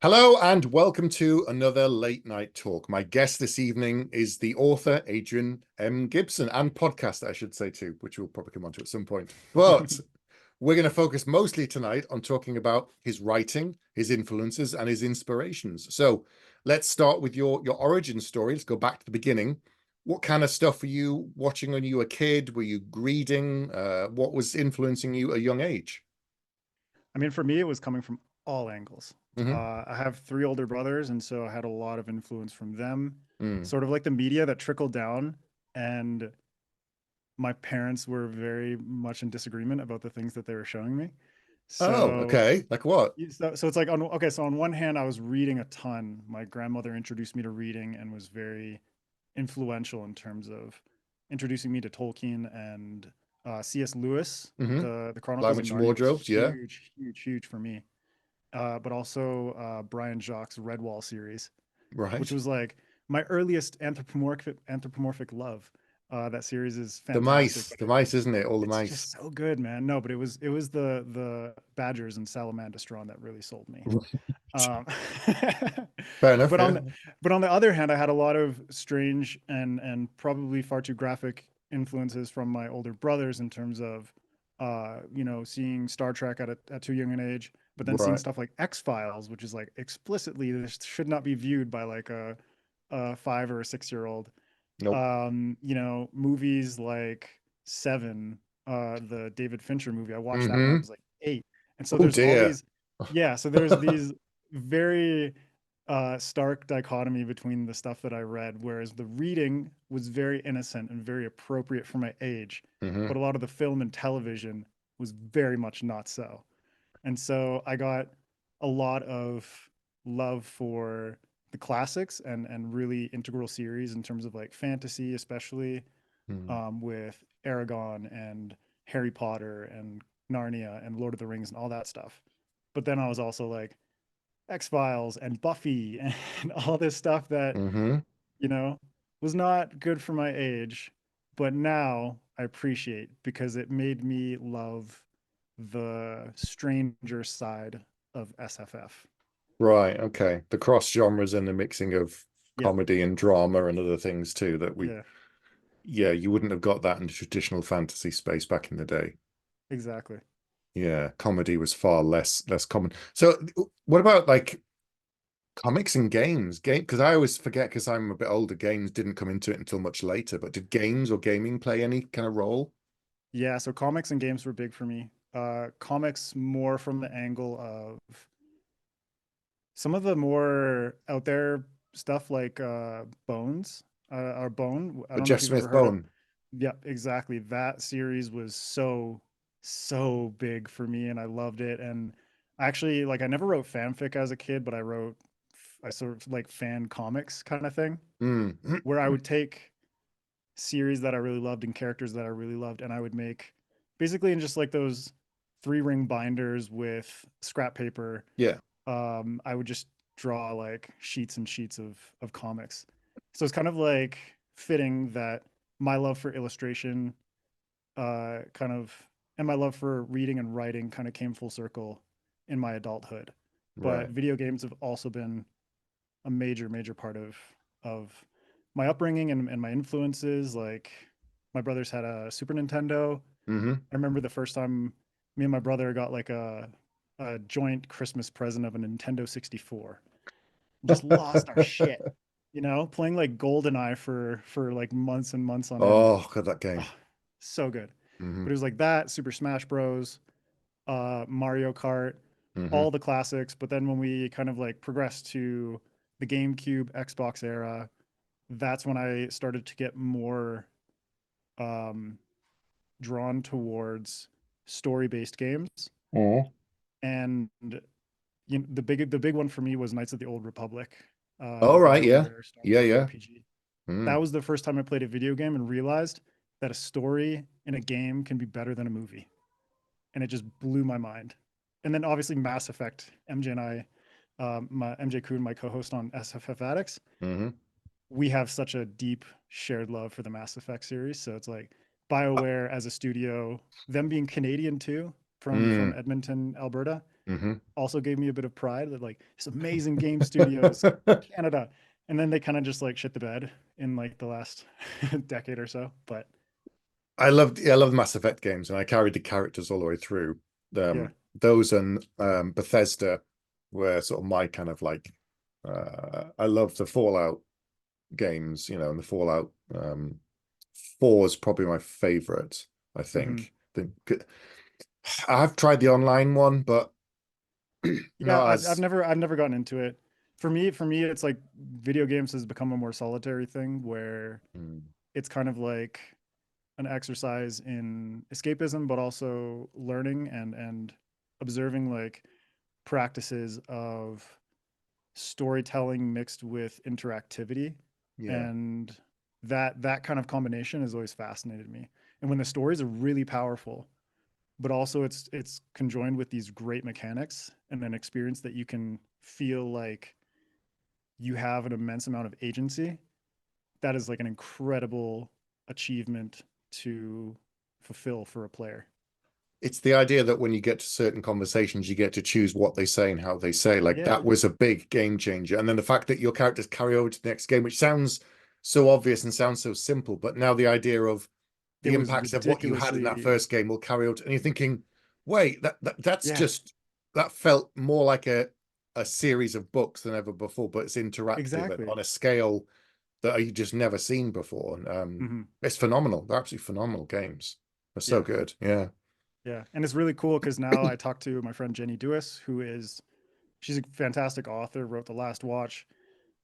Hello and welcome to another late night talk. My guest this evening is the author Adrian M. Gibson, and podcast, I should say too, which we'll probably come on to at some point. But we're going to focus mostly tonight on talking about his writing, his influences, and his inspirations. So let's start with your origin story. Let's go back to the beginning. What kind of stuff were you watching when you were a kid? Were you reading? What was influencing you at a young age? I mean, for me, it was coming from all angles. Hmm. I have three older brothers, and so I had a lot of influence from them, Mm. sort of like the media that trickled down. And my parents were very much in disagreement about the things that they were showing me. Oh, So, okay. Like what? so it's like so on one hand, I was reading a ton. My grandmother introduced me to reading and was very influential in terms of introducing me to Tolkien and C.S. Lewis. Hmm. The Chronicles of Language and Narnia was wardrobes, yeah. huge for me. But also Brian Jacques' Redwall series, which Right. was like my earliest anthropomorphic love. That series is The fantastic, mice, but the mice, isn't it? All the it's mice. just so good, man. No, but it was the Badgers and Salamandastron that really sold me. Um, Fair enough, but on yeah. the but on the other hand, I had a lot of strange and probably far too graphic influences from my older brothers in terms of seeing Star Trek at too young an age, but then seeing Right. stuff like X-Files, which is like explicitly this should not be viewed by like a 5 or 6 year old. Nope. Movies like Seven, the David Fincher movie. I watched that when I Mm-hmm. was like 8. And so Oh there's all dear. these, yeah, so there's these very stark dichotomy between the stuff that I read, whereas the reading was very innocent and very appropriate for my age, Hmm. but a lot of the film and television was very much not so. And so I got a lot of love for the classics and really integral series in terms of like fantasy, especially with Aragon and Harry Potter and Narnia and Lord of the Rings and all that stuff. But then I was also like X-Files and Buffy and all this stuff that, Hmm. you know, was not good for my age, but now I appreciate because it made me love the stranger side of SFF. Right, okay. The cross genres and the mixing of Yeah, comedy and drama and other things too that yeah, yeah, you wouldn't have got that in the traditional fantasy space back in the day. exactly. Yeah, comedy was far less common. So what about like comics and games? Because I always forget because I'm a bit older, games didn't come into it until much later, but did games or gaming play any kind of role? Yeah, so comics and games were big for me. Comics more from the angle of some of the more out there stuff like Bones or Bone. I But don't know if Jeff you've ever Smith heard of. Bone. Yep, exactly. That series was so big for me, and I loved it. And actually, like, I never wrote fanfic as a kid, but I sort of like fan comics kind of thing, Mm. where I would take series that I really loved and characters that I really loved, and I would make basically in just like those 3 ring binders with scrap paper. Yeah. I would just draw like sheets and sheets of comics. So it's kind of like fitting that my love for illustration, kind of, and my love for reading and writing kind of came full circle in my adulthood. But Right. video games have also been a major part of my upbringing and my influences. Like my brothers had a Super Nintendo. Hmm. I remember the first time me and my brother got like a joint Christmas present of a Nintendo 64. Just lost our shit, playing like GoldenEye for like months and months on end. Oh, God, that game. Oh, so good. Hmm. But it was like that, Super Smash Bros, Mario Kart, Hmm. all the classics. But then when we kind of like progressed to the GameCube, Xbox era, that's when I started to get more um, drawn towards story-based games. Oh. And the big one for me was Knights of the Old Republic, All the right, yeah. BioWare Star Yeah, Wars yeah. RPG. That Mm. was the first time I played a video game and realized that a story in a game can be better than a movie, and it just blew my mind. And then obviously Mass Effect, MJ and I, my MJ Kuhn, my co-host on SFF Addicts, Hmm. we have such a deep shared love for the Mass Effect series. So it's like Uh, BioWare as a studio, them being Canadian too. from Mm. Edmonton, Alberta. Hmm. Also gave me a bit of pride that like it's amazing game studios, Canada. And then they kind of just like shit the bed in like the last decade or so. But I love Mass Effect games, and I carried the characters all the way through. yeah. Those and Bethesda were sort of my kind of like. I love the Fallout games, you know, and the Fallout 4 is probably my favorite. I Hmm. think. I've tried the online one, but Yeah, not I've as. never gotten into it. For me, it's like video games has become a more solitary thing where Mm, it's kind of like an exercise in escapism, but also learning and observing like practices of storytelling mixed with interactivity. yeah, And that kind of combination has always fascinated me. And when the stories are really powerful, but also it's conjoined with these great mechanics and an experience that you can feel like you have an immense amount of agency, that is like an incredible achievement to fulfill for a player. it's the idea that when you get to certain conversations, you get to choose what they say and how they say. Like Yeah, that was a big game changer. And then the fact that your characters carry over to the next game, which sounds so obvious and sounds so simple, but now the idea of it the was impacts of what you had in that ridiculously. first game will carry out, and you're thinking, wait, that's Yeah, just that felt more like a series of books than ever before, but it's interactive and exactly. on a scale that you just never seen before. And Hmm. it's phenomenal. They're absolutely phenomenal games. They're so Yeah. good. Yeah. Yeah. And it's really cool because now I talked to my friend Jenny Dewis, she's a fantastic author, wrote The Last Watch,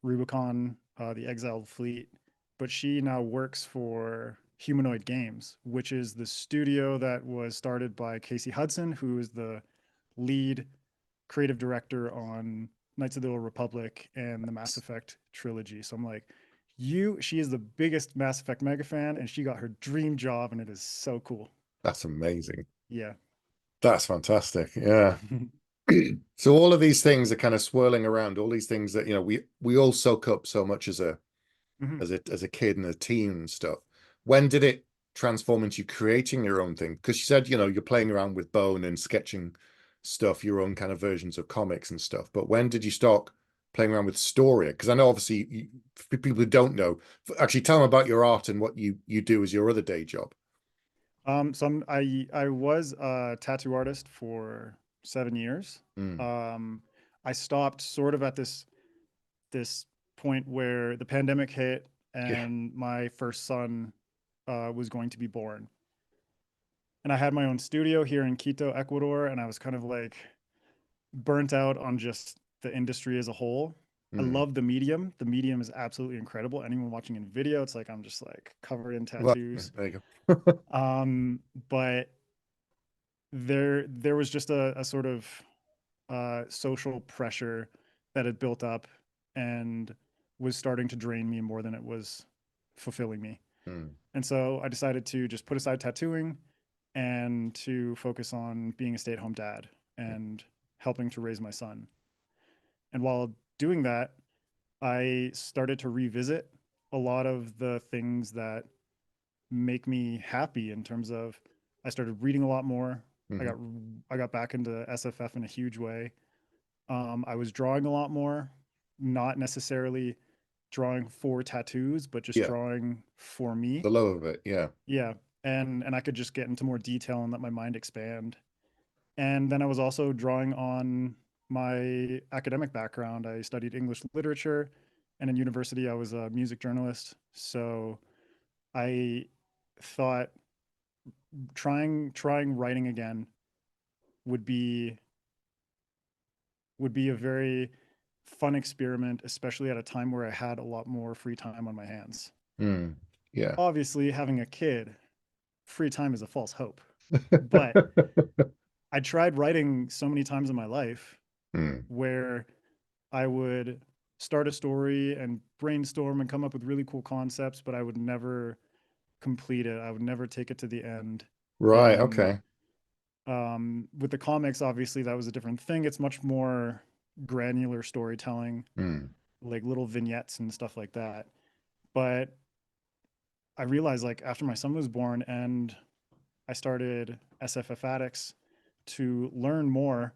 Rubicon, The Exiled Fleet, but she now works for Humanoid Games, which is the studio that was started by Casey Hudson, who is the lead creative director on Knights of the Old Republic and the Mass Effect trilogy. So I'm like, she is the biggest Mass Effect mega fan, and she got her dream job, and it is so cool. That's amazing. Yeah. That's fantastic. Yeah. So all of these things are kind of swirling around, all these things that, you know, we all soak up so much Mhm. as a kid and a teen and stuff. When did it transform into you creating your own thing? Because you said, you know, you're playing around with bone and sketching stuff, your own kind of versions of comics and stuff. But when did you start playing around with story? Because I know obviously for people who don't know, actually tell them about your art and what you do as your other day job. I was a tattoo artist for 7 years. Mm, Um, I stopped sort of at this point where the pandemic hit yeah. and my first son was going to be born. And I had my own studio here in Quito, Ecuador, and I was kind of like burnt out on just the industry as a whole. I Mm. love the medium. The medium is absolutely incredible. Anyone watching in video, it's like I'm just like covered in Well, tattoos. there you go. But there was just a sort of social pressure that had built up and was starting to drain me more than it was fulfilling me. Mm, And so I decided to just put aside tattooing and to focus on being a stay-at-home dad and helping to raise my son. And while doing that, I started to revisit a lot of the things that make me happy in terms of I started reading a lot more. I mhm. got I got back into SFF in a huge way. I was drawing a lot more, not necessarily drawing for tattoos, but just Yeah, drawing for me. the love of it. Yeah. Yeah, and I could just get into more detail and let my mind expand. And then I was also drawing on my academic background. I studied English literature, and in university I was a music journalist. So I thought trying writing again would be a very fun experiment, especially at a time where I had a lot more free time on my hands. Mm, yeah. Obviously, having a kid, free time is a false hope. But I tried writing so many times in my life Mm, where I would start a story and brainstorm and come up with really cool concepts, but I would never complete it. I would never take it to the end. right. And Okay. with the comics, obviously, that was a different thing. It's much more granular storytelling, Mm, like little vignettes and stuff like that. But I realized, like, after my son was born and I started SFF Addicts, to learn more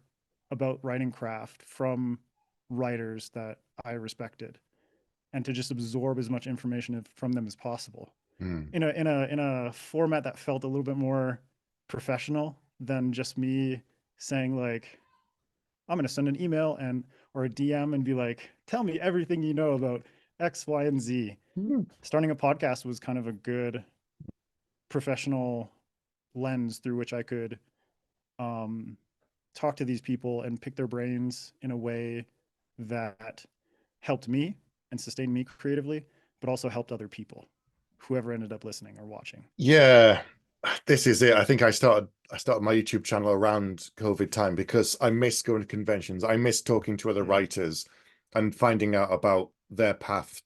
about writing craft from writers that I respected, and to just absorb as much information from them as possible Mm. in a format that felt a little bit more professional than just me saying like, I'm going to send an email and or a DM and be like, tell me everything you know about X, Y, and Z. Mm. Starting a podcast was kind of a good professional lens through which I could um, talk to these people and pick their brains in a way that helped me and sustained me creatively, but also helped other people, whoever ended up listening or watching. Yeah, this is it. I think I started my YouTube channel around COVID time because I miss going to conventions. I miss talking to other writers and finding out about their path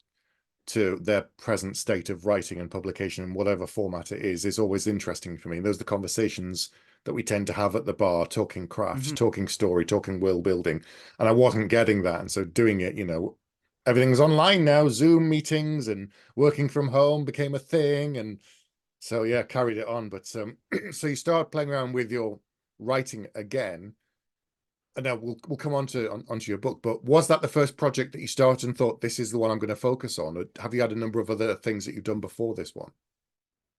to their present state of writing and publication in whatever format it is always interesting for me. And those are the conversations that we tend to have at the bar, talking craft, Mm-hmm. talking story, talking world building. And I wasn't getting that. And so doing it, everything's online now, Zoom meetings and working from home became a thing. And so yeah, carried it on. But so you start playing around with your writing again. And now we'll come onto your book, but was that the first project that you started and thought this is the one I'm going to focus on, or have you had a number of other things that you've done before this one?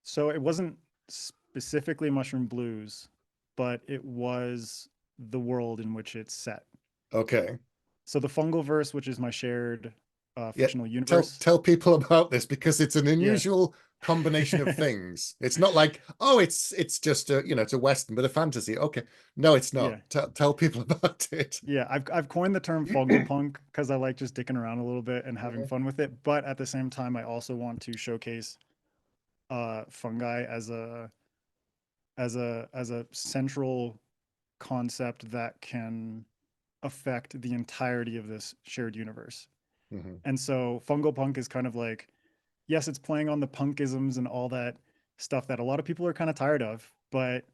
So it wasn't specifically Mushroom Blues, but it was the world in which it's set. Okay, So the Fungal Verse, which is my shared yeah, fictional tell universe. tell people about this because it's an Yeah. unusual combination of things. It's not like, oh, it's just a it's a Western but a fantasy. Okay, no, it's not. Yeah. Tell people about it. Yeah, I've coined the term fungal punk because I like just dicking around a little bit and having Yeah. fun with it. But at the same time, I also want to showcase fungi as a central concept that can affect the entirety of this shared universe. Mhm. And so fungal punk is kind of like, yes, it's playing on the punkisms and all that stuff that a lot of people are kind of tired of, but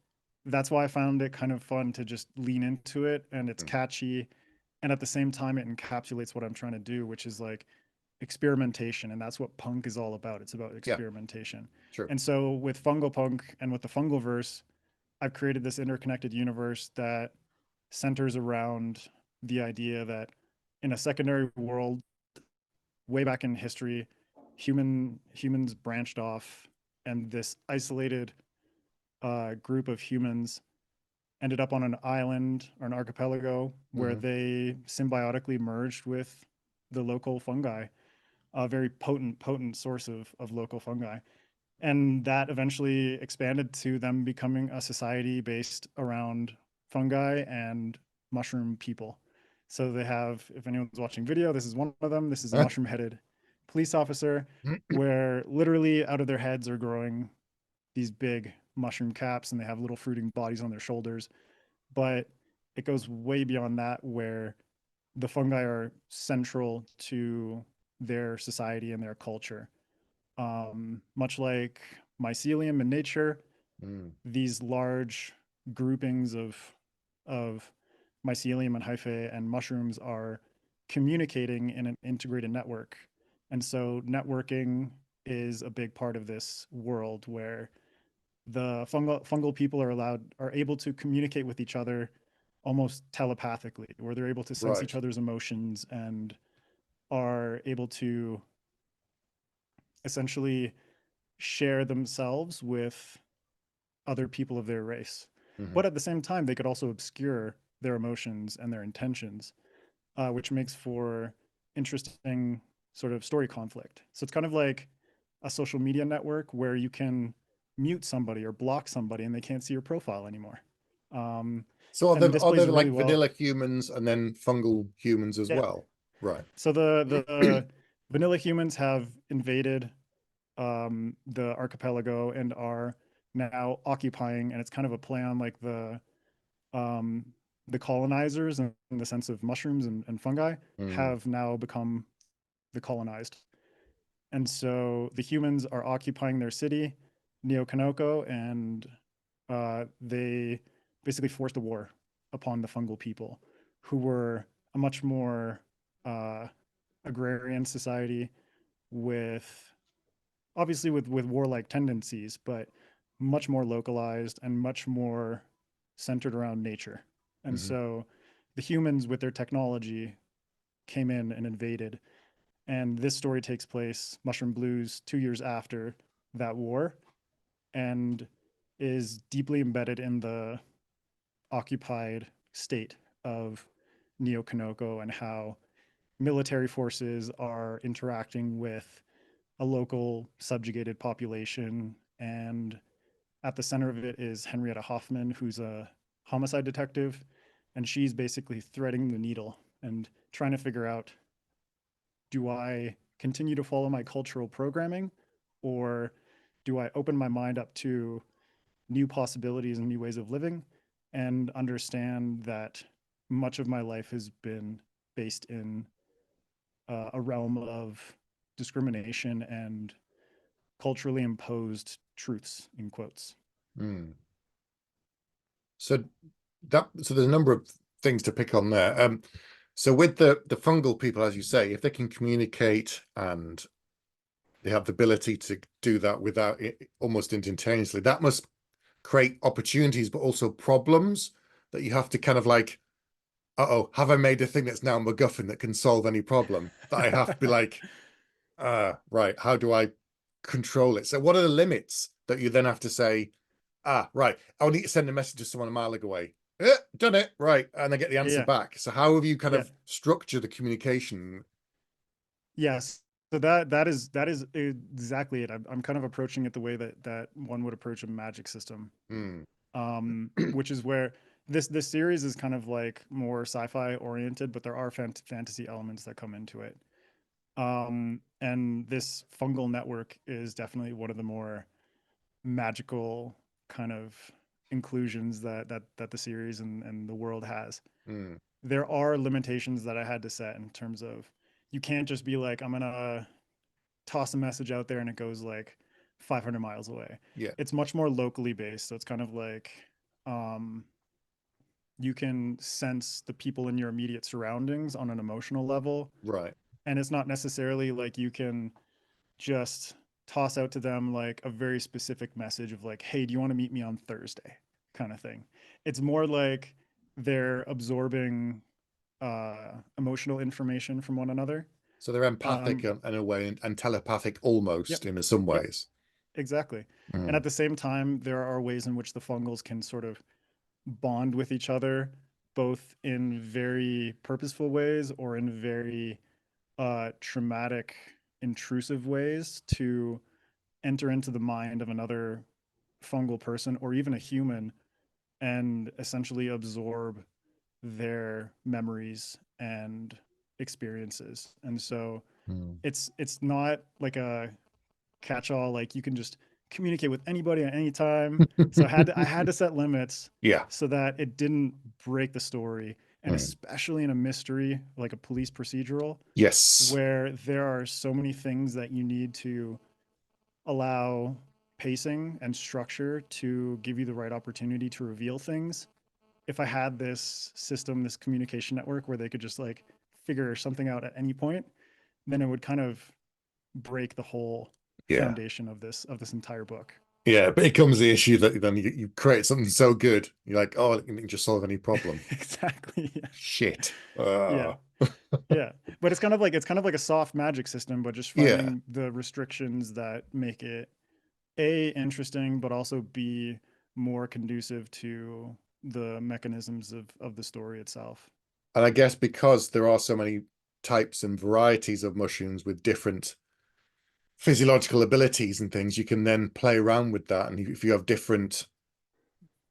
that's why I found it kind of fun to just lean into it, and it's Mm. catchy, and at the same time it encapsulates what I'm trying to do, which is like experimentation, and that's what punk is all about. It's about Yeah, experimentation. true. And so with fungal punk and with the fungal verse, I've created this interconnected universe that centers around the idea that in a secondary world way back in history, humans branched off, and this isolated group of humans ended up on an island or an archipelago where Hmm. they symbiotically merged with the local fungi, a very potent source of local fungi. And that eventually expanded to them becoming a society based around fungi and mushroom people. So they have, if anyone's watching video, this is one of them. This is a mushroom headed police officer where literally out of their heads are growing these big mushroom caps, and they have little fruiting bodies on their shoulders. But it goes way beyond that, where the fungi are central to their society and their culture. Much like mycelium in nature, Mm. these large groupings of mycelium and hyphae and mushrooms are communicating in an integrated network. And so networking is a big part of this world where the fungal people are able to communicate with each other almost telepathically, where they're able to sense each Right. other's emotions and are able to essentially share themselves with other people of their race. Hmm. But at the same time, they could also obscure their emotions and their intentions, which makes for interesting sort of story conflict. So it's kind of like a social media network where you can mute somebody or block somebody and they can't see your profile anymore. Um, So and this are there plays really like well. vanilla humans and then fungal humans as Yeah. well? Right. So the vanilla humans have invaded the archipelago and are now occupying, and it's kind of a play on like um, the colonizers in the sense of mushrooms and fungi Mm. have now become the colonized. And so the humans are occupying their city, Neokanoko, and they basically forced a war upon the fungal people, who were a much more uh, agrarian society with obviously with warlike tendencies, but much more localized and much more centered around nature. And Hmm. so the humans with their technology came in and invaded. And this story takes place, Mushroom Blues, 2 years after that war, and is deeply embedded in the occupied state of Neo Kanoko and how military forces are interacting with a local subjugated population. And at the center of it is Henrietta Hoffman, who's a homicide detective. And she's basically threading the needle and trying to figure out, do I continue to follow my cultural programming, or do I open my mind up to new possibilities and new ways of living, and understand that much of my life has been based in a realm of discrimination and culturally imposed truths, in quotes. Mm. So so there's a number of things to pick on there. So with the fungal people, as you say, if they can communicate and they have the ability to do that without it, almost instantaneously, that must create opportunities, but also problems that you have to kind of like, uh-oh, have I made a thing that's now MacGuffin that can solve any problem that I have to be like, right, how do I control it? So what are the limits that you then have to say, right, I'll need to send a message to someone a mile away. Done it, right, and I get the answer Yeah, back. So how have you kind yeah, of structured the communication? yes. So that is exactly it. I'm kind of approaching it the way that one would approach a magic system, Hmm. which is where this series is kind of like more sci-fi oriented, but there are fantasy elements that come into it. And this fungal network is definitely one of the more magical kind of inclusions that the series and the world has. Hmm. There are limitations that I had to set in terms of, you can't just be like, I'm gonna toss a message out there and it goes like 500 miles away. Yeah, It's much more locally based, so it's kind of like, um, you can sense the people in your immediate surroundings on an emotional level, right. and it's not necessarily like you can just toss out to them like a very specific message of like, hey, do you want to meet me on Thursday, kind of thing. It's more like they're absorbing emotional information from one another. So they're empathic um in a way and telepathic yep, almost in some yep, ways. exactly. And Mm. at the same time, there are ways in which the fungals can sort of bond with each other, both in very purposeful ways or in very traumatic, intrusive ways, to enter into the mind of another fungal person or even a human and essentially absorb their memories and experiences. And so Mm. it's not like a catch-all, like you can just communicate with anybody at any time. So I had to set limits Yeah. so that it didn't break the story. And Mm. especially in a mystery like a police procedural, Yes. where there are so many things that you need to allow pacing and structure to give you the right opportunity to reveal things. If I had this system, this communication network where they could just like figure something out at any point, then it would kind of break the whole Yeah. foundation of this entire book. Yeah, but it comes the issue that then you create something so good, you're like, oh, it can just solve any problem. Exactly. Yeah. Shit. Yeah. Yeah. But it's kind of like a soft magic system, but just Yeah. finding the restrictions that make it A, interesting, but also B, more conducive to the mechanisms of the story itself. And I guess because there are so many types and varieties of mushrooms with different physiological abilities and things, you can then play around with that. And if you have different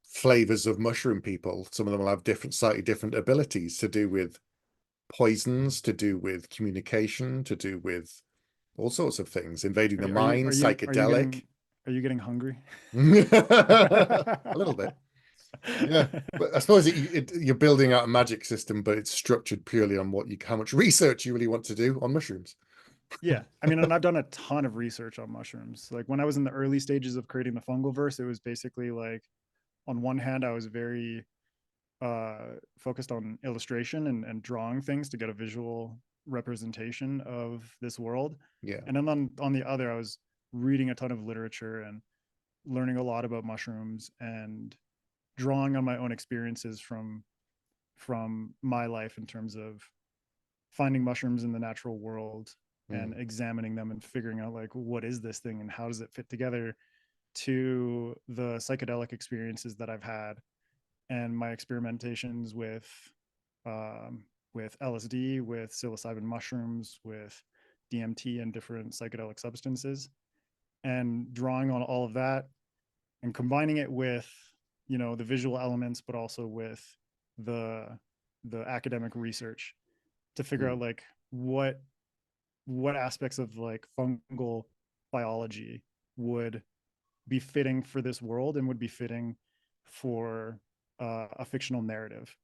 flavors of mushroom people, some of them will have different, slightly different abilities to do with poisons, to do with communication, to do with all sorts of things, invading Are the you are you mind, are you are you psychedelic. getting are you getting hungry? A little bit. Yeah, but I suppose you're building out a magic system, but it's structured purely on how much research you really want to do on mushrooms. Yeah. I mean, and I've done a ton of research on mushrooms. Like when I was in the early stages of creating the fungal verse, it was basically like, on one hand, I was very focused on illustration and drawing things to get a visual representation of this world. Yeah. And then on the other, I was reading a ton of literature and learning a lot about mushrooms and drawing on my own experiences from my life in terms of finding mushrooms in the natural world and Mm, examining them and figuring out like what is this thing and how does it fit together, to the psychedelic experiences that I've had and my experimentations um, with LSD, with psilocybin mushrooms, with DMT and different psychedelic substances, and drawing on all of that and combining it with, you know, the visual elements, but also with the academic research to figure mm. out like what aspects of like fungal biology would be fitting for this world and would be fitting for a fictional narrative,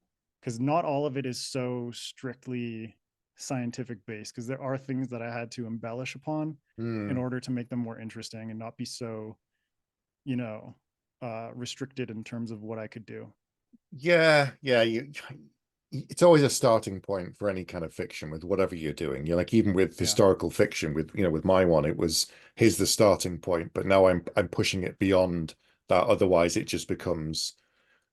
because not all of it is so strictly scientific based, because there are things that I had to embellish upon in Mm. order to make them more interesting and not be so, you know, restricted in terms of what I could do. Yeah, yeah. It's always a starting point for any kind of fiction with whatever you're doing. You're like, even with Yeah, historical fiction, with with my one, it was here's the starting point, but now I'm pushing it beyond that. Otherwise, it just becomes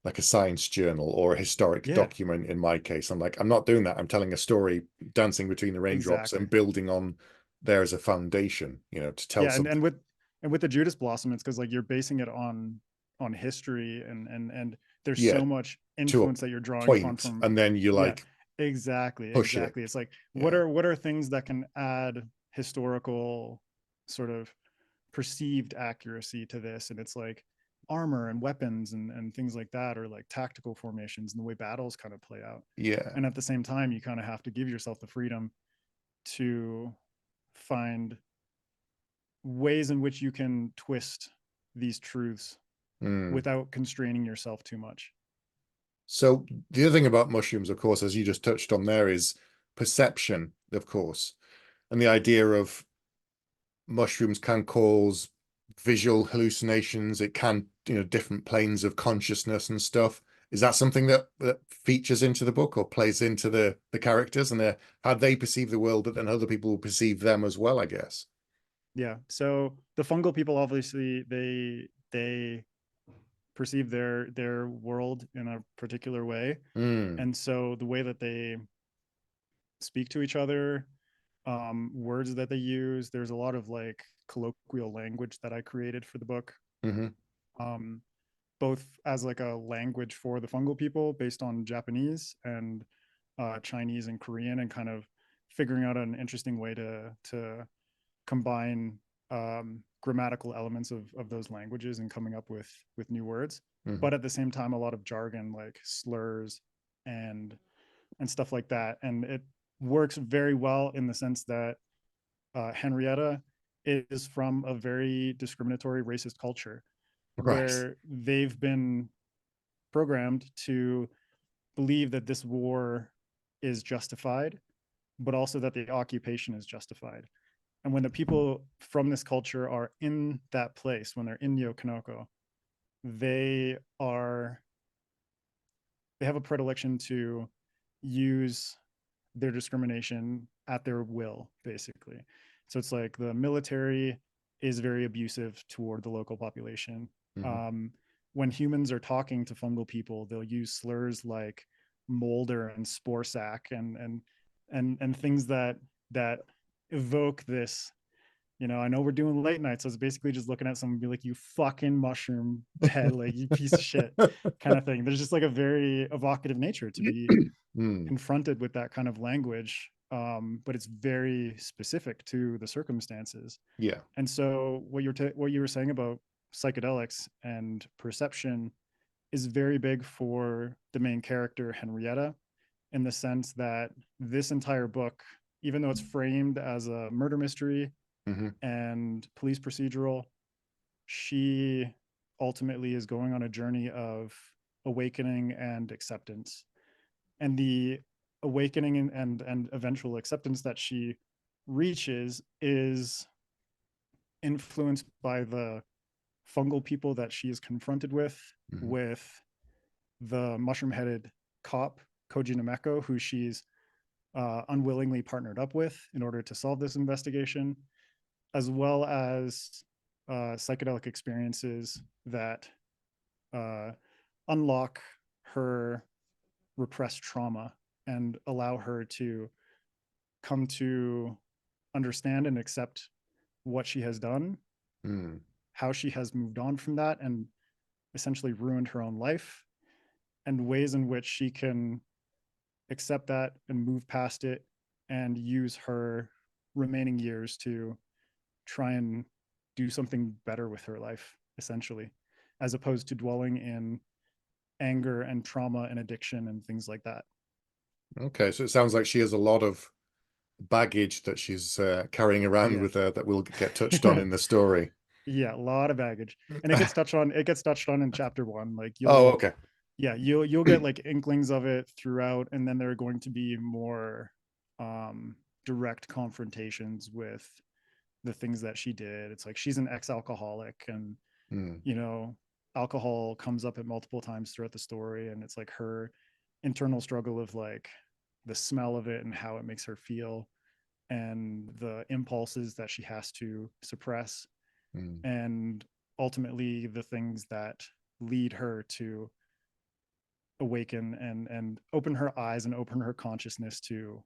like a science journal or a historic yeah, document. In my case, I'm like, I'm not doing that. I'm telling a story, dancing between the raindrops, exactly. and building on there as a foundation, to tell Yeah, something. and with the Judas Blossom, it's because like you're basing it on history and there's Yeah, so much to a influence that you're drawing upon point, from. and then you Yeah, like exactly, push it. exactly. It's like Yeah, what are things that can add historical sort of perceived accuracy to this, and it's like armor and weapons and things like that, or like tactical formations and the way battles kind of play out. yeah. And at the same time, you kind of have to give yourself the freedom to find ways in which you can twist these truths Mm. without constraining yourself too much. So the other thing about mushrooms, of course, as you just touched on there, is perception, of course, and the idea of mushrooms can cause visual hallucinations. It can, different planes of consciousness and stuff. Is that something that features into the book or plays into the characters and how they perceive the world, but then other people will perceive them as well, I guess. Yeah. So the fungal people obviously they perceive their world in a particular way. Mm, And so the way that they speak to each other, words that they use, there's a lot of like colloquial language that I created for the book. hmm Um, both as like a language for the fungal people based on Japanese and Chinese and Korean, and kind of figuring out an interesting way to combine grammatical elements of those languages and coming up with new words. hmm But at the same time, a lot of jargon like slurs and stuff like that, and it works very well in the sense that Henrietta is from a very discriminatory racist culture Right. where they've been programmed to believe that this war is justified, but also that the occupation is justified. And when the people from this culture are in that place, when they're in the Okanoko, they are they have a predilection to use their discrimination at their will, basically. So it's like the military is very abusive toward the local population. hmm Um, when humans are talking to fungal people, they'll use slurs like molder and spore sac and things that evoke this. You know, I know we're doing late night, so it's basically just looking at someone and be like, "You fucking mushroom head, like you piece of shit," kind of thing. There's just like a very evocative nature to be Mm, confronted with that kind of language, but it's very specific to the circumstances. yeah. And so what you were saying about psychedelics and perception is very big for the main character Henrietta, in the sense that this entire book, even though it's framed as a murder mystery hmm and police procedural, she ultimately is going on a journey of awakening and acceptance. And the awakening and eventual acceptance that she reaches is influenced by the fungal people that she is confronted hmm with the mushroom headed cop Koji Nameko, who she's unwillingly partnered up with in order to solve this investigation, as well as psychedelic experiences that uh, unlock her repressed trauma and allow her to come to understand and accept what she has done, Mm. how she has moved on from that and essentially ruined her own life, and ways in which she can accept that and move past it and use her remaining years to try and do something better with her life, essentially, as opposed to dwelling in anger and trauma and addiction and things like that. Okay, so it sounds like she has a lot of baggage that she's carrying around Yeah. with her that will get touched on in the story. Yeah, a lot of baggage. And it gets touched on in chapter 1. Like Oh, you'll okay. yeah, you'll get like inklings of it throughout, and then there are going to be more um direct confrontations with the things that she did. It's like she's an ex-alcoholic, and Mm. you know, alcohol comes up at multiple times throughout the story, and it's like her internal struggle of like the smell of it and how it makes her feel, and the impulses that she has to suppress, Mm. and ultimately the things that lead her to awaken and open her eyes and open her consciousness to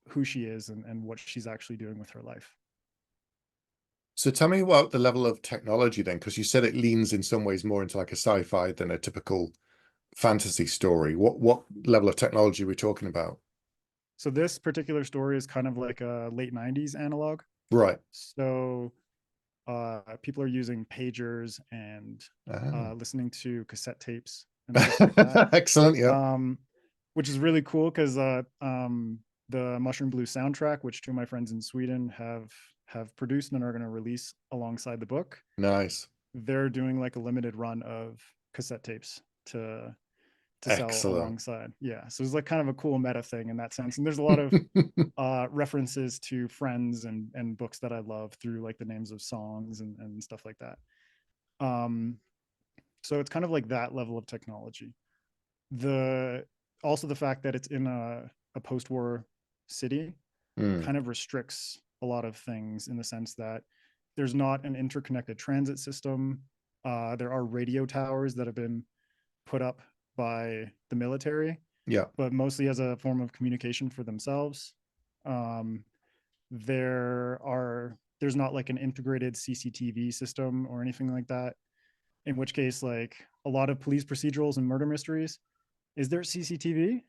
who she is and what she's actually doing with her life. So tell me about the level of technology then, because you said it leans in some ways more into like a sci-fi than a typical fantasy story. What level of technology are we talking about? So this particular story is kind of like a late 90s analog. Right. So people are using pagers and Ah. listening to cassette tapes and stuff like that, Excellent. Yeah. um, which is really cool because the Mushroom Blue soundtrack, which two of my friends in Sweden have produced and are going to release alongside the book, Nice. they're doing like a limited run of cassette tapes to sell Excellent. alongside. Yeah, so it's like kind of a cool meta thing in that sense. And there's a lot of references to friends and books that I love through like the names of songs and stuff like that. Um, so it's kind of like that level of technology. The Also the fact that it's in a post-war city Mm. kind of restricts a lot of things in the sense that there's not an interconnected transit system. There are radio towers that have been put up by the military, Yeah. but mostly as a form of communication for themselves. Um, there's not like an integrated CCTV system or anything like that. In which case, like a lot of police procedurals and murder mysteries, is there CCTV?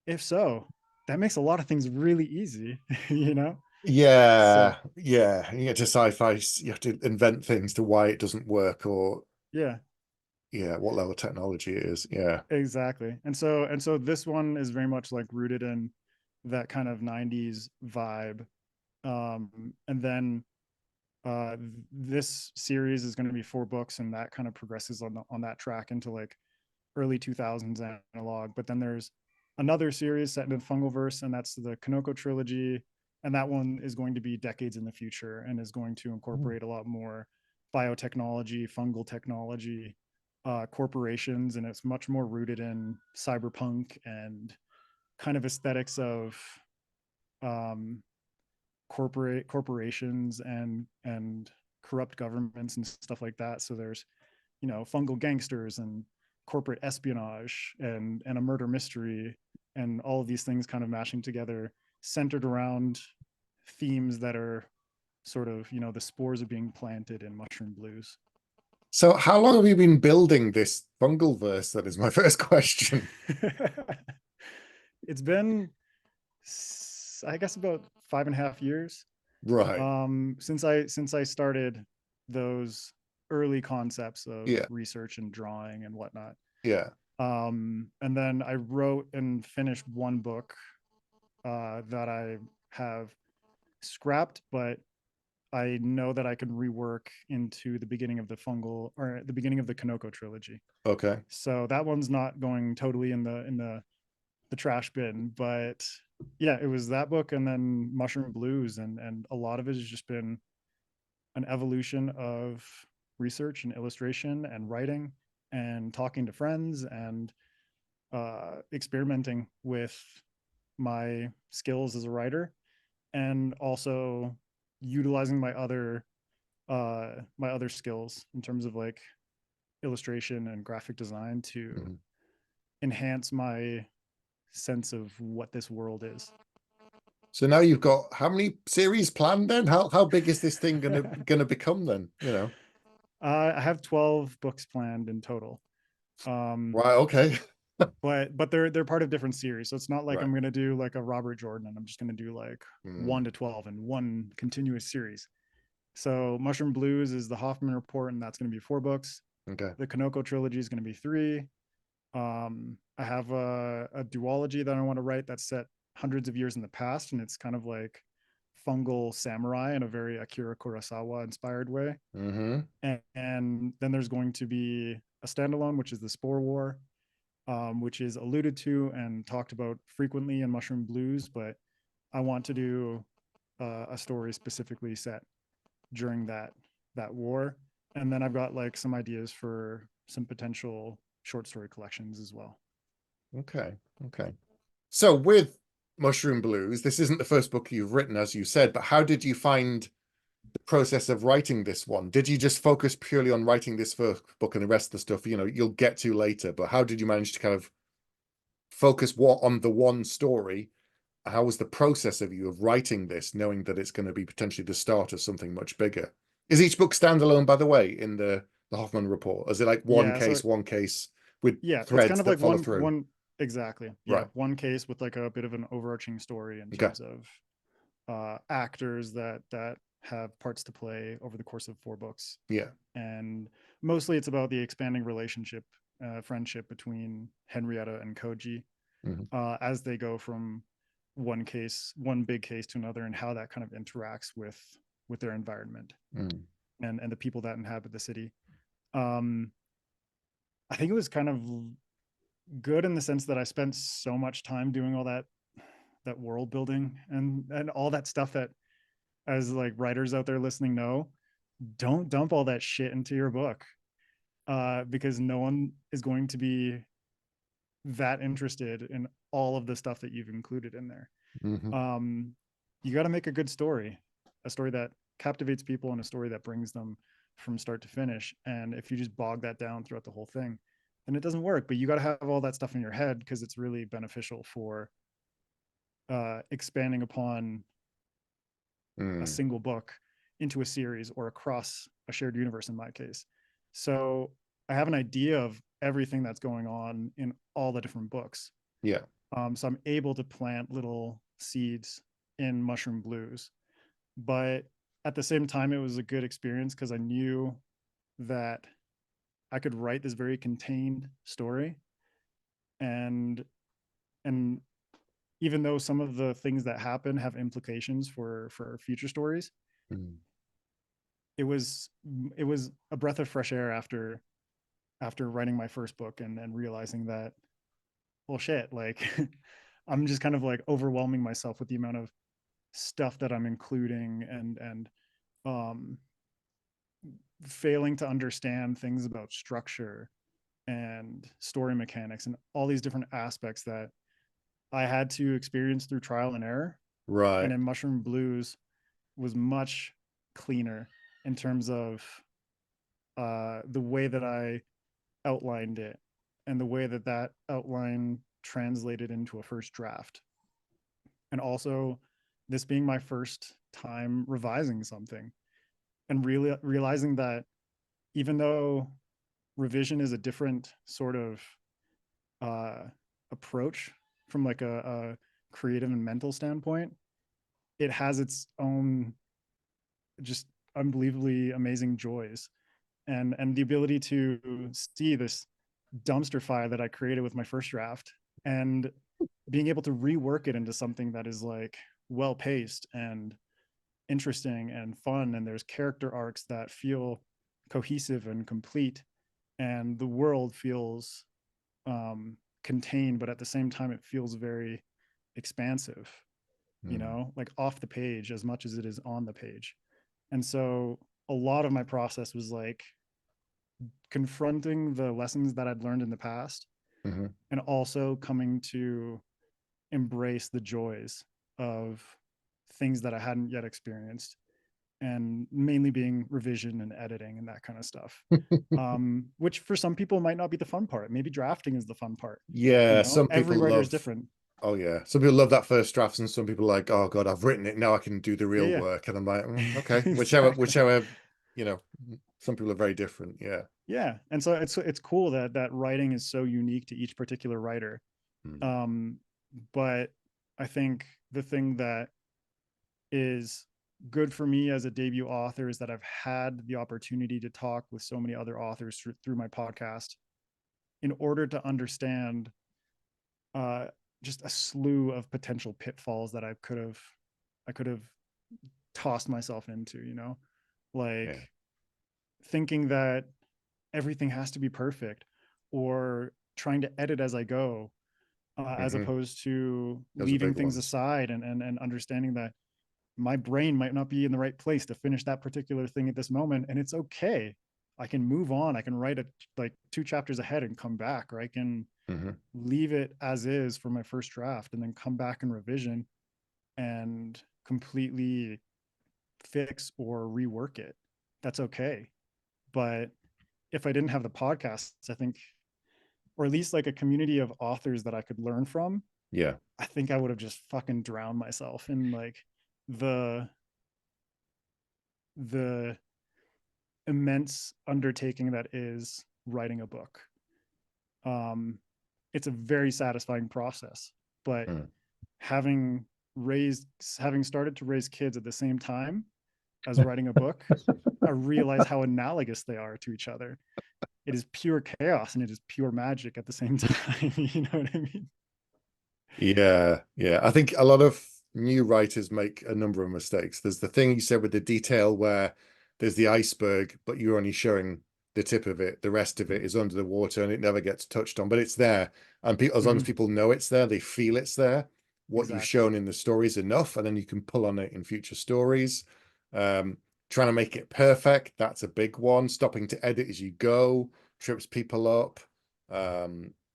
If so, that makes a lot of things really easy, you know? So Yeah. Yeah. You get to sci-fi, you have to invent things to why it doesn't work or yeah, yeah, what level of technology it is. Yeah. exactly. And so this one is very much like rooted in that kind of 90s vibe. And then this series is going to be 4 books, and that kind of progresses on that track into like early 2000s analog. But then there's another series set in the fungal verse, and that's the Kanoko trilogy, and that one is going to be decades in the future and is going to incorporate a lot more biotechnology, fungal technology, corporations, and it's much more rooted in cyberpunk and kind of aesthetics of um, corporations and corrupt governments and stuff like that. So there's fungal gangsters and corporate espionage and a murder mystery, and all of these things kind of mashing together, centered around themes that are sort of the spores are being planted in Mushroom Blues. So how long have you been building this fungal verse? That is my first question. It's been, I guess, about 5.5 years Right. since I started those early concepts of Yeah. research and drawing and whatnot. Yeah. And then I wrote and finished one book that I have scrapped, but I know that I can rework into the beginning of the fungal, or the beginning of the Kanoko trilogy. Okay. So that one's not going totally in the trash bin, but yeah, it was that book and then Mushroom Blues, and a lot of it has just been an evolution of research and illustration and writing and talking to friends and experimenting with my skills as a writer, and also utilizing my other skills in terms of like illustration and graphic design to Mhm. enhance my sense of what this world is. So now you've got how many series planned then? How big is this thing gonna become then? You know? I have 12 books planned in total. Right, okay. But they're part of different series. So it's not like Right. I'm gonna do like a Robert Jordan and I'm just gonna do like Mm, 1 to 12 in one continuous series. So Mushroom Blues is the Hoffman Report, and that's gonna be 4 books. okay. The Kanoko trilogy is gonna be 3. I have a duology that I want to write that's set hundreds of years in the past, and it's kind of like fungal samurai in a very Akira Kurosawa inspired way. Mm-hmm. And then there's going to be a standalone, which is the Spore War, which is alluded to and talked about frequently in Mushroom Blues, but I want to do a story specifically set during that war. And then I've got like some ideas for some potential short story collections as well. Okay. Okay. So with Mushroom Blues, this isn't the first book you've written, as you said, but how did you find the process of writing this one? Did you just focus purely on writing this first book and the rest of the stuff, you'll get to later, but how did you manage to kind of focus on the one story? How was the process of you of writing this, knowing that it's going to be potentially the start of something much bigger? Is each book standalone, by the way, in the Hoffman Report? Is it like Yeah, so one case with yeah, it's kind threads of that like follow one through? one exactly. Yeah, Right. one case with like a bit of an overarching story in Okay. terms of actors that have parts to play over the course of 4 books. Yeah. And mostly it's about the expanding relationship, friendship between Henrietta and Koji Hmm. as they go from one big case to another, and how that kind of interacts with their environment Mm. and the people that inhabit the city. Um, I think it was kind of good in the sense that I spent so much time doing all that world building and all that stuff that, as like writers out there listening know, don't dump all that shit into your book, because no one is going to be that interested in all of the stuff that you've included in there. Hmm. um, you got to make a story that captivates people, and a story that brings them from start to finish. And if you just bog that down throughout the whole thing, then it doesn't work. But you got to have all that stuff in your head, because it's really beneficial for expanding upon a Mm. single book into a series or across a shared universe in my case. So I have an idea of everything that's going on in all the different books. Yeah. So I'm able to plant little seeds in Mushroom Blues. But at the same time, it was a good experience because I knew that I could write this very contained story. And and even though some of the things that happen have implications for future stories, Mm. it was it was a breath of fresh air after writing my first book and realizing that, well, shit, like I'm just kind of like overwhelming myself with the amount of stuff that I'm including, and um, failing to understand things about structure and story mechanics and all these different aspects that I had to experience through trial and error. And Right. in Mushroom Blues was much cleaner in terms of the way that I outlined it, and the way that outline translated into a first draft. And also, this being my first time revising something, and really realizing that even though revision is a different sort of uh, approach from like a creative and mental standpoint, it has its own just unbelievably amazing joys, and the ability to see this dumpster fire that I created with my first draft, and being able to rework it into something that is like well paced and interesting and fun, and there's character arcs that feel cohesive and complete, and the world feels contained, but at the same time it feels very expansive, Mm. like off the page as much as it is on the page. And so a lot of my process was like confronting the lessons that I'd learned in the past, Hmm. and also coming to embrace the joys of things that I hadn't yet experienced, and mainly being revision and editing and that kind of stuff. Which for some people might not be the fun part. Maybe drafting is the fun part. You Yeah, know, some every people writer is love, different. oh yeah, some people love that first drafts, and some people are like, oh God, I've written it, now I can do the Yeah, real yeah. work. And I'm like, okay, Exactly. whichever, you know, some people are very different. Yeah. Yeah. And so it's cool that writing is so unique to each particular writer. Mm. Um, but I think the thing that is good for me as a debut author is that I've had the opportunity to talk with so many other authors through my podcast in order to understand uh, just a slew of potential pitfalls that I could have tossed myself into, you know, like Yeah. thinking that everything has to be perfect or trying to edit as I go, as Hmm. opposed to Those are leaving big things ones. aside and understanding that my brain might not be in the right place to finish that particular thing at this moment. And it's okay. I can move on. I can write it like 2 chapters ahead and come back, or I can Hmm. leave it as is for my first draft and then come back and revision and completely fix or rework it. That's okay. But if I didn't have the podcasts, I think, or at least like a community of authors that I could learn from, Yeah. I think I would have just fucking drowned myself in like the the immense undertaking that is writing a book. Um, it's a very satisfying process, but Mm. having having started to raise kids at the same time as writing a book, I realize how analogous they are to each other. It is pure chaos and it is pure magic at the same time. You know what I mean? Yeah, yeah. I think a lot of new writers make a number of mistakes. There's the thing you said with the detail where there's the iceberg, but you're only showing the tip of it. The rest of it is under the water and it never gets touched on, but it's there. And people, as long as Mm-hmm. people know it's there, they feel it's there. What you've Exactly. shown in the story is enough, and then you can pull on it in future stories. Um, Trying to make it perfect, that's a big one. Stopping to edit as you go trips people up.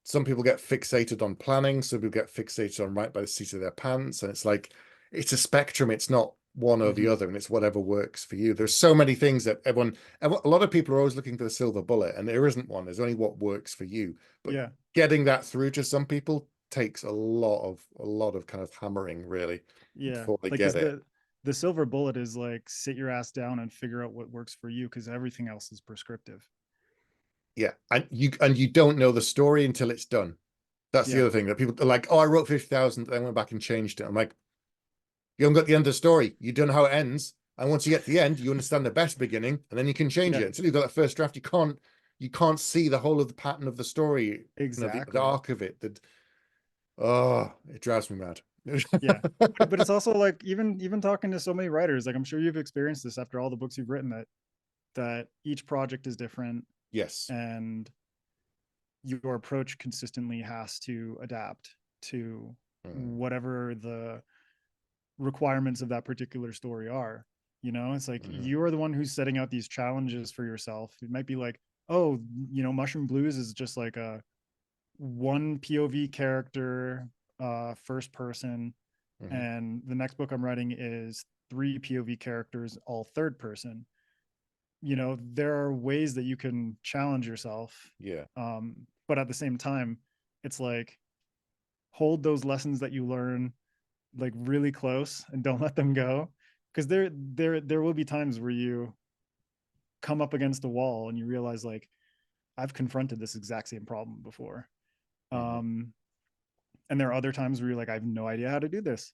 Some people get fixated on planning, some people get fixated on right by the seat of their pants, and it's like it's a spectrum. It's not one or the Mm-hmm. other, and it's whatever works for you. There's so many things that a lot of people are always looking for the silver bullet, and there isn't one. There's only what works for you. But Yeah. getting that through to some people takes a lot of kind of hammering, really, Yeah. before they Like, get because it. the silver bullet is like sit your ass down and figure out what works for you, because everything else is prescriptive. Yeah, and you don't know the story until it's done. That's the Yeah. other thing that people are like, oh, I wrote 50,000, then went back and changed it. I'm like, you haven't got the end of the story. You don't know how it ends. And once you get to the end, you understand the best beginning, and then you can change Yeah. it. Until you've got that first draft, you can't see the whole of the pattern of the story, the Exactly. arc of it. That oh, it drives me mad. Yeah. But it's also like even talking to so many writers, like I'm sure you've experienced this after all the books you've written, that each project is different Yes. and your approach consistently has to adapt to Mm, whatever the requirements of that particular story are. You know, it's like mhm, you are the one who's setting out these challenges for yourself. It might be like, oh, you know, Mushroom Blues is just like a one POV character, first person, mhm. and the next book I'm writing is 3 POV characters, all third person. You know, there are ways that you can challenge yourself, Yeah. but at the same time, it's like hold those lessons that you learn like really close and don't let them go, because there will be times where you come up against a wall and you realize like I've confronted this exact same problem before. Mhm. um and there are other times where you're like, I have no idea how to do this,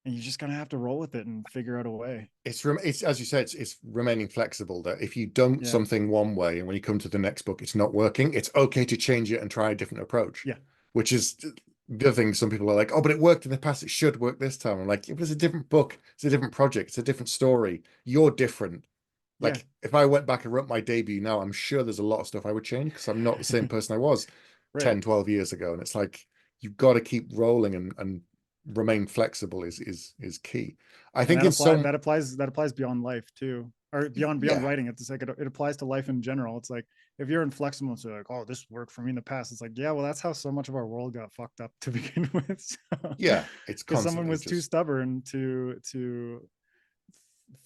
and you just gonna have to roll with it and figure out a way. It's as you said, it's remaining flexible. That if you don't Yeah. something one way, and when you come to the next book, it's not working, it's okay to change it and try a different approach. Yeah. Which is the other thing. Some people are like, "Oh, but it worked in the past. It should work this time." I'm like, "It was a different book. It's a different project. It's a different story. You're different." Yeah. Like, if I went back and wrote my debut now, I'm sure there's a lot of stuff I would change because I'm not the same person I was Right. 10, 12 years ago. And it's like you've got to keep rolling and remain flexible is key. I And think in some that applies beyond life too, or beyond yeah. writing. It's like it applies to life in general. It's like if you're inflexible and so like, oh, this worked for me in the past, it's like, yeah, well, that's how so much of our world got fucked up to begin with. Yeah, it's Because someone constantly was too just stubborn to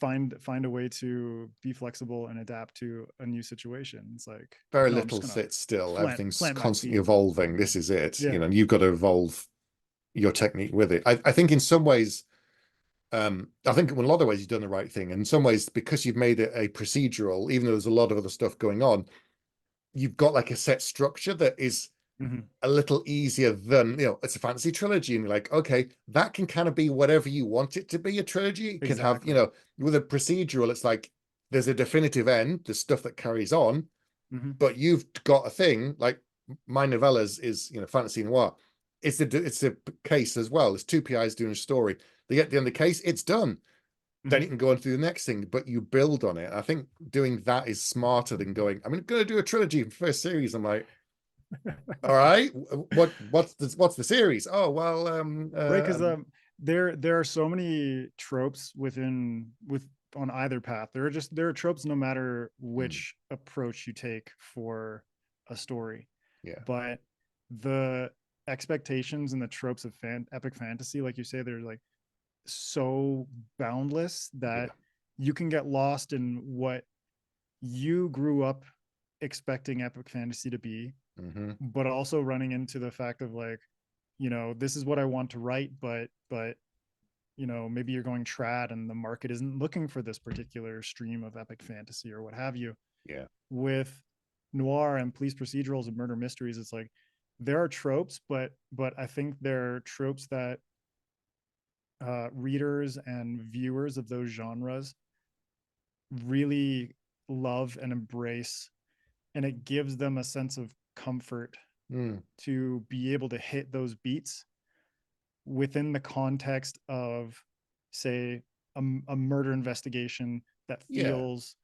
find a way to be flexible and adapt to a new situation. It's like, Very no, I'm just little gonna sits still. plant Everything's plant my constantly feet. evolving. This is it, Yeah. and you've got to evolve your technique with it. I think in some ways, I think in a lot of ways you've done the right thing. In some ways, because you've made it a procedural, even though there's a lot of other stuff going on, you've got like a set structure that is Mhm. a little easier than, it's a fantasy trilogy, and you're like, okay, that can kind of be whatever you want it to be. A trilogy, it can have, Exactly. with a procedural, it's like there's a definitive end, there's stuff that carries on, Mhm. but you've got a thing like my novellas is, fantasy noir. It's a case as well. There's two PIs doing a story. They get the end of the case, it's done. Then Mhm. you can go on to the next thing, but you build on it. I think doing that is smarter than going, I'm going to do a trilogy for first series. I'm like, all right, what's the series? Oh, well, Right, because there are so many tropes with on either path. There are tropes no matter which approach you take for a story. yeah, But the expectations and the tropes of epic fantasy, like you say, they're like so boundless that yeah, you can get lost in what you grew up expecting epic fantasy to be, hmm but also running into the fact of like, this is what I want to write, but maybe you're going trad and the market isn't looking for this particular stream of epic fantasy or what have you. yeah, With noir and police procedurals and murder mysteries, it's like there are tropes, but I think there are tropes that readers and viewers of those genres really love and embrace, and it gives them a sense of comfort mm, to be able to hit those beats within the context of, say, a murder investigation that yeah. feels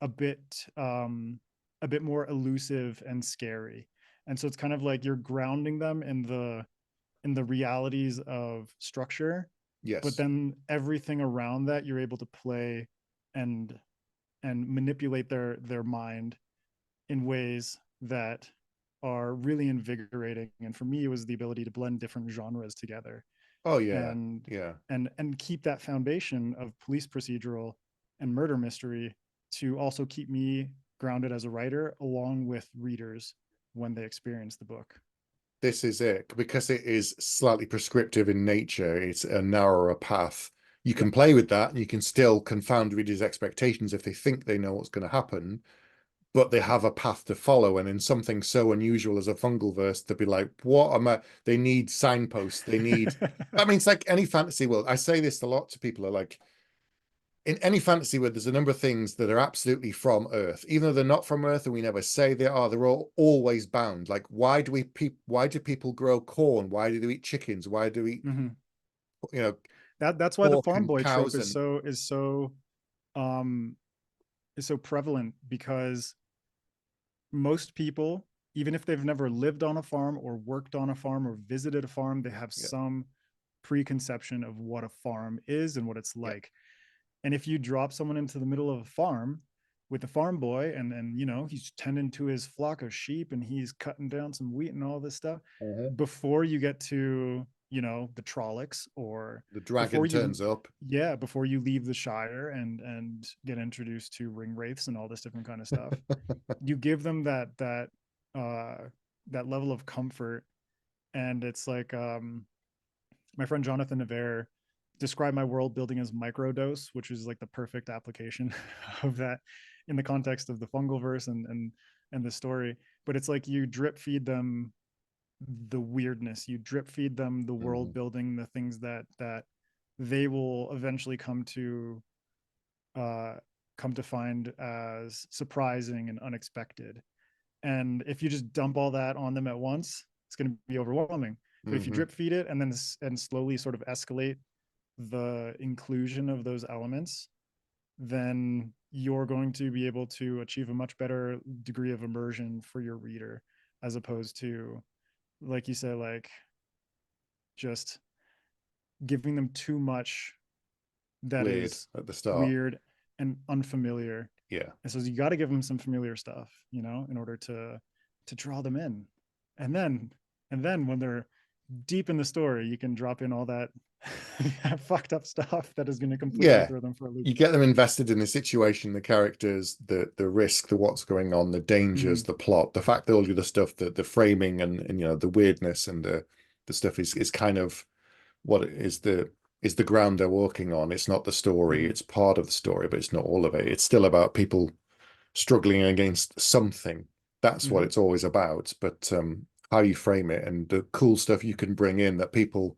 a bit a bit more elusive and scary. And so it's kind of like you're grounding them in the realities of structure, but Yes. then everything around that you're able to play and manipulate their mind in ways that are really invigorating. And for me, it was the ability to blend different genres together Oh, yeah, and yeah. keep that foundation of police procedural and murder mystery to also keep me grounded as a writer along with readers when they experience the book. This is it, because it is slightly prescriptive in nature. It's a narrower path. You Yeah. can play with that, and you can still confound readers' expectations if they think they know what's going to happen, but they have a path to follow. And in something so unusual as a fungal verse, to be like, what am I? They need signposts. They need. I mean, it's like any fantasy world. I say this a lot to people. Are like, in any fantasy world, there's a number of things that are absolutely from Earth, even though they're not from Earth, and we never say they are. They're all always bound. Like, why do people grow corn? Why do they eat chickens? Why do we eat, Mm-hmm. you know, That's why the pork farm and boy trope cows and um is so prevalent, because most people, even if they've never lived on a farm or worked on a farm or visited a farm, they have yeah, some preconception of what a farm is and what it's yeah, like. And if you drop someone into the middle of a farm with a farm boy, and he's tending to his flock of sheep and he's cutting down some wheat and all this stuff, uh-huh. before you get to the Trollocs, or The before dragon you turns up. before you leave the Shire and get introduced to ring wraiths and all this different kind of stuff, you give them uh that level of comfort. And it's like, my friend Jonathan Navarre described my world building as microdose, which is like the perfect application of that in the context of the fungal verse and the story. But it's like you drip feed them the weirdness, you drip feed them the world Mhm. building, the things that they will eventually uh come to find as surprising and unexpected. And if you just dump all that on them at once, it's going to be overwhelming. But if you Mhm. drip feed it and then slowly sort of escalate the inclusion of those elements, then you're going to be able to achieve a much better degree of immersion for your reader, as opposed to, like you said, like just giving them too much that Weird is at the start. weird and unfamiliar. Yeah. And so you got to give them some familiar stuff, in order to draw them in. And then when they're deep in the story, you can drop in all that fucked up stuff that is going to completely Yeah, throw them for a loop. you get them invested in the situation, the characters, the risk, the what's going on, the dangers, Mhm. the plot, the fact that all of the stuff, the framing and you know the weirdness and the stuff is kind of what is the ground they're walking on. It's not the story, Mhm. it's part of the story, but it's not all of it. It's still about people struggling against something. That's what Mhm. it's always about. But how you frame it and the cool stuff you can bring in that people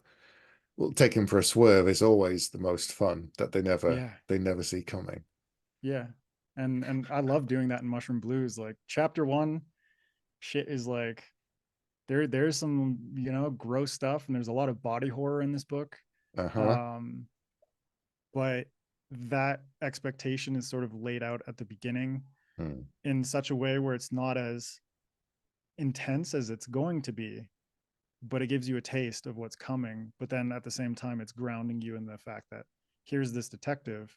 will take him for a swerve is always the most fun that Yeah. they never see coming. Yeah. And I love doing that in Mushroom Blues. Like chapter 1 shit is like there's some, you know, gross stuff, and there's a lot of body horror in this book. Uh-huh. Um but that expectation is sort of laid out at the beginning Hmm. in such a way where it's not as intense as it's going to be, but it gives you a taste of what's coming. But then at the same time, it's grounding you in the fact that here's this detective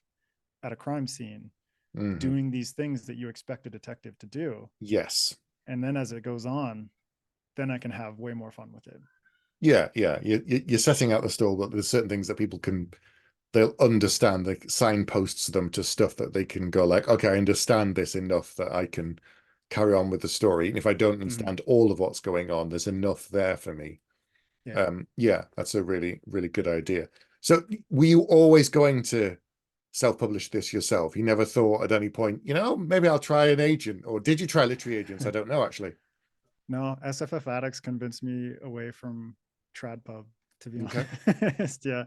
at a crime scene Hmm. doing these things that you expect a detective to do. Yes. And then as it goes on, then I can have way more fun with it. Yeah, yeah. You're setting out the stall, but there's certain things that people can they'll understand, the signposts them to stuff that they can go like, okay, I understand this enough that I can carry on with the story. And if I don't Mm-hmm. understand all of what's going on, there's enough there for me. Yeah. Yeah, that's a really, really good idea. So were you always going to self-publish this yourself? You never thought at any point, you know, maybe I'll try an agent, or did you try literary agents? I don't know actually. No, SFF Addicts convinced me away from Trad Pub, to be Okay. honest. Yeah.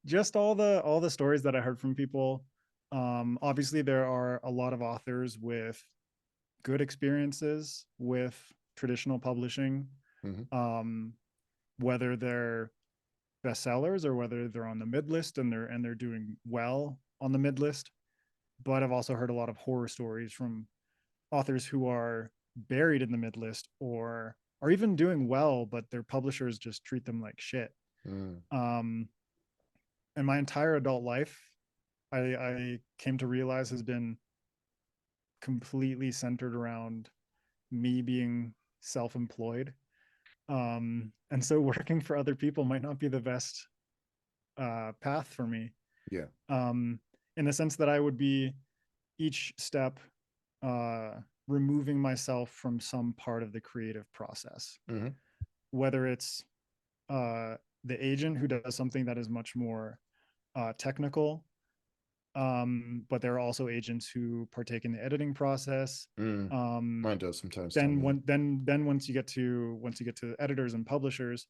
Just all the stories that I heard from people. Obviously there are a lot of authors with good experiences with traditional publishing, Hmm. um, whether they're bestsellers or whether they're on the mid list and they're doing well on the mid list. But I've also heard a lot of horror stories from authors who are buried in the mid list or are even doing well, but their publishers just treat them like shit. Mm. Um, and my entire adult life, I came to realize has been completely centered around me being self-employed. And so working for other people might not be the best path for me. Yeah. Um, in the sense that I would be each step uh, removing myself from some part of the creative process, Hmm. whether it's uh, the agent who does something that is much more technical, but there are also agents who partake in the editing process. Mm. Um, Mine does sometimes, Tom. then Yeah. when then once you get to editors and publishers,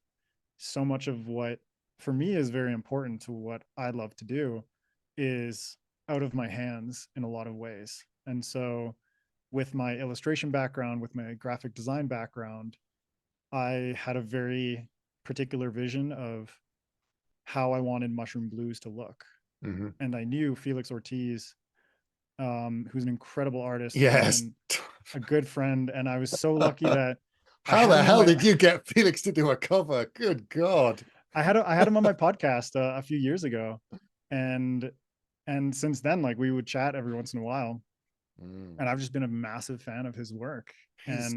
so much of what for me is very important to what I love to do is out of my hands in a lot of ways. And so with my illustration background, with my graphic design background, I had a very particular vision of how I wanted Mushroom Blues to look. Hmm. And I knew Felix Ortiz, who's an incredible artist Yes. and a good friend. And I was so lucky that I How had the him on hell my did you get Felix to do a cover? Good God. I had him on my podcast a few years ago, and since then, like we would chat every once in a while, Mm. and I've just been a massive fan of his work. He's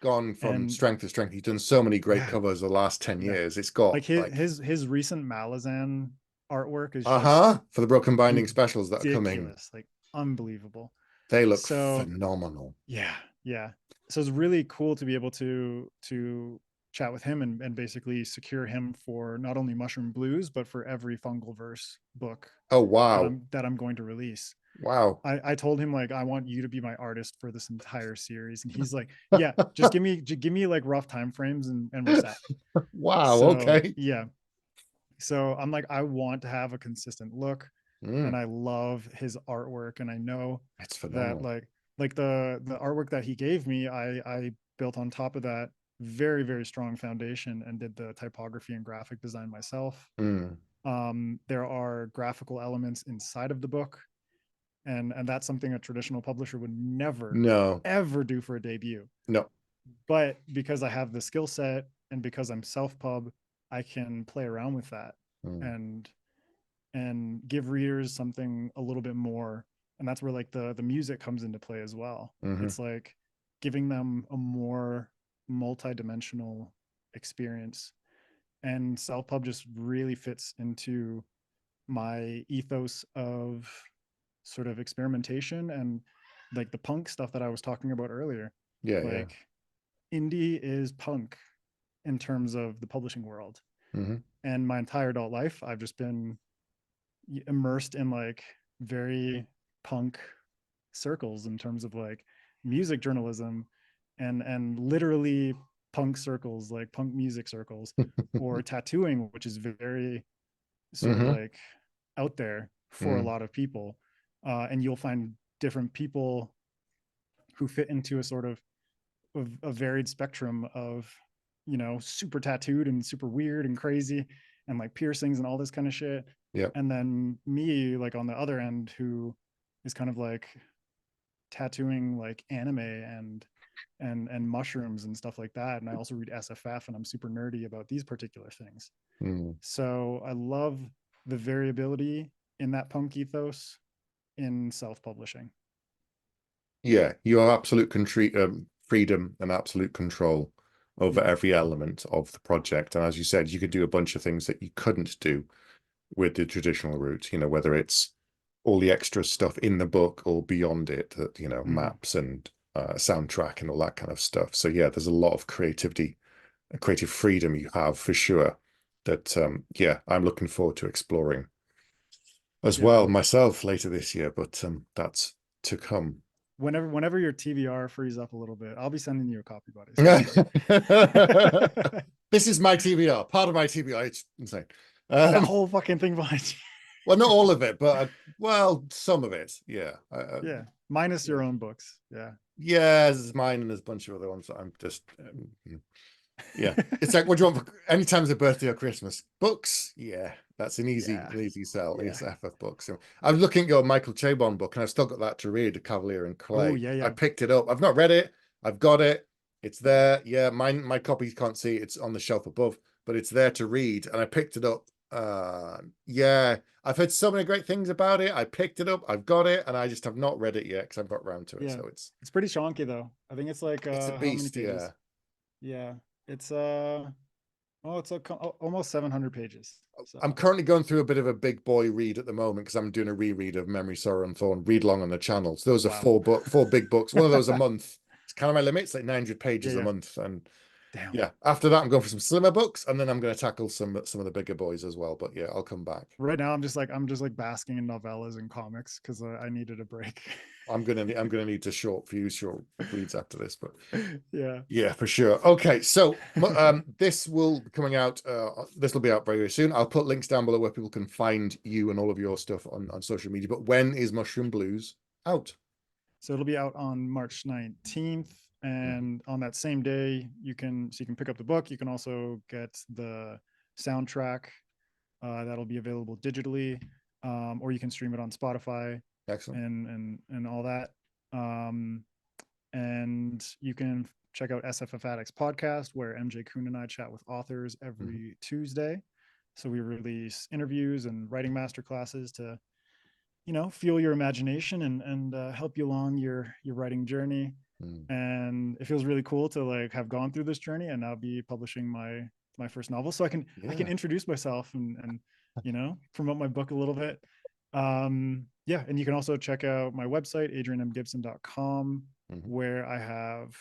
gone from And strength to strength. He's done so many great yeah, covers the last 10 yeah, years. It's got like like, his recent Malazan artwork is just uh-huh, for the Broken Binding specials that are coming. ridiculous, like unbelievable. They look So phenomenal. yeah, yeah. So it's really cool to be able to chat with him and basically secure him for not only Mushroom Blues but for every Fungal Verse book Oh, wow. that I'm going to release. Wow. I told him like I want you to be my artist for this entire series, and he's like, yeah, just give me like rough time frames and we're set. Wow. So Okay. yeah, so I'm like I want to have a consistent look, and Mm, I love his artwork, and I know it's that phenomenal. like the artwork that he gave me, I built on top of that very strong foundation and did the typography and graphic design myself. Mm, There are graphical elements inside of the book, and that's something a traditional publisher would never no, ever do for a debut. no. But because I have the skill set and because I'm self pub, I can play around with that Mm, and give readers something a little bit more. And that's where like the music comes into play as well. hmm. It's like giving them a more multi-dimensional experience. and self-pub just really fits into my ethos of sort of experimentation and like the punk stuff that I was talking about earlier. Yeah, yeah. Like indie is punk in terms of the publishing world. Hmm. And my entire adult life, I've just been immersed in like very punk circles in terms of like music journalism and literally punk circles, like punk music circles, or tattooing, which is very sort of Hmm. like out there for a Mm. lot of people. And you'll find different people who fit into a sort of a varied spectrum of, you know, super tattooed and super weird and crazy and like piercings and all this kind of shit. Yeah. And then me, like on the other end, who is kind of like tattooing like anime and mushrooms and stuff like that. And I also read SFF and I'm super nerdy about these particular things. Mm. So I love the variability in that punk ethos in self-publishing. Yeah, you have absolute freedom and absolute control over Yeah. every element of the project. And as you said, you could do a bunch of things that you couldn't do with the traditional route, you know, whether it's all the extra stuff in the book or beyond it, that, you know, Mm. maps and soundtrack and all that kind of stuff. So yeah, there's a lot of creative freedom you have for sure that, yeah, I'm looking forward to exploring as Yeah. well myself later this year, but that's to come. Whenever your TBR frees up a little bit, I'll be sending you a copy, buddy. This is my TBR, part of my TBR. It's insane. That whole fucking thing behind you. Well, not all of it, but well, some of it. Yeah. Yeah. Minus Yeah. your own books. Yeah. Yeah, there's mine and there's a bunch of other ones that I'm just, yeah. It's like, what do you want for anytime it's a birthday or Christmas? Books? Yeah, that's an Yeah. easy sell. Yeah. SFF books. So I'm looking at your Michael Chabon book, and I've still got that to read, Cavalier and Oh, Clay. yeah. I Yeah. picked it up. I've not read it. I've got it. It's there. Yeah, my copy can't see. It's on the shelf above, but it's there to read. And I picked it up. Yeah, I've heard so many great things about it. I picked it up. I've got it, and I just have not read it yet because I've got round to it. Yeah. So It's pretty chonky though. I think it's like it's a how many beast. Yeah. pages? Yeah. It's oh, it's like almost 700 pages. I'm So currently going through a bit of a big boy read at the moment because I'm doing a reread of Memory, Sorrow, and Thorn, read long on the channel. So those are wow. four big books. One of those a month. It's kind of my limit. It's like 900 Yeah, pages a yeah. month. And Damn. yeah, after that, I'm going for some slimmer books, and then I'm going to tackle some of the bigger boys as well. But yeah, I'll come back. Right now I'm just like basking in novellas and comics because I needed a break. I'm gonna need to short reads after this, but Yeah. yeah, for sure. Okay, so this will be coming out. This will be out very, very soon. I'll put links down below where people can find you and all of your stuff on social media. But when is Mushroom Blues out? So it'll be out on March 19th. And on that same day, you can pick up the book. You can also get the soundtrack that'll be available digitally, or you can stream it on Spotify Excellent. and all that. And you can check out SFF Addicts podcast, where MJ Kuhn and I chat with authors every Tuesday. So we release interviews and writing master classes to, you know, fuel your imagination and help you along your writing journey. And it feels really cool to like have gone through this journey and now be publishing my first novel, so I can introduce myself and you know, promote my book a little bit. Yeah, and you can also check out my website adrianmgibson.com, where I have,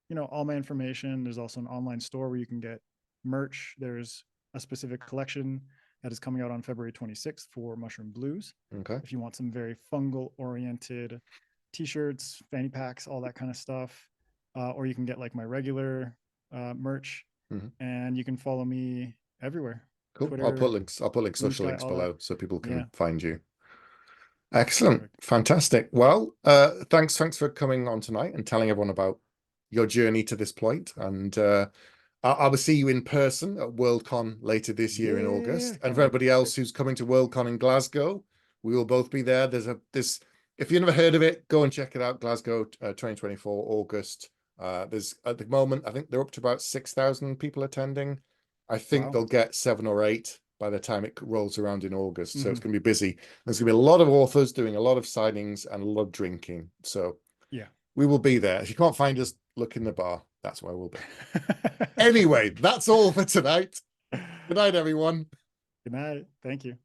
you know, all my information. There's also an online store where you can get merch. There's a specific collection that is coming out on February 26th for Mushroom Blues. Okay. If you want some very fungal oriented t-shirts, fanny packs, all that kind of stuff, or you can get like my regular merch, and you can follow me everywhere. Cool. Twitter, I'll put links, Blue social Sky, links all that. below so people can Yeah. find you. Excellent. Perfect. Fantastic. Well, thanks for coming on tonight and telling everyone about your journey to this point. And I will see you in person at Worldcon later this year in August. And for everybody else who's coming to Worldcon in Glasgow, we will both be there. There's if you've never heard of it, go and check it out. Glasgow 2024 August. There's at the moment, I think they're up to about 6,000 people attending. I think they'll get 7 or 8 by the time it rolls around in August. So it's going to be busy. There's going to be a lot of authors doing a lot of signings and a lot of drinking. So yeah, we will be there. If you can't find us, look in the bar. That's where we'll be. Anyway, that's all for tonight. Good night, everyone. Good night. Thank you.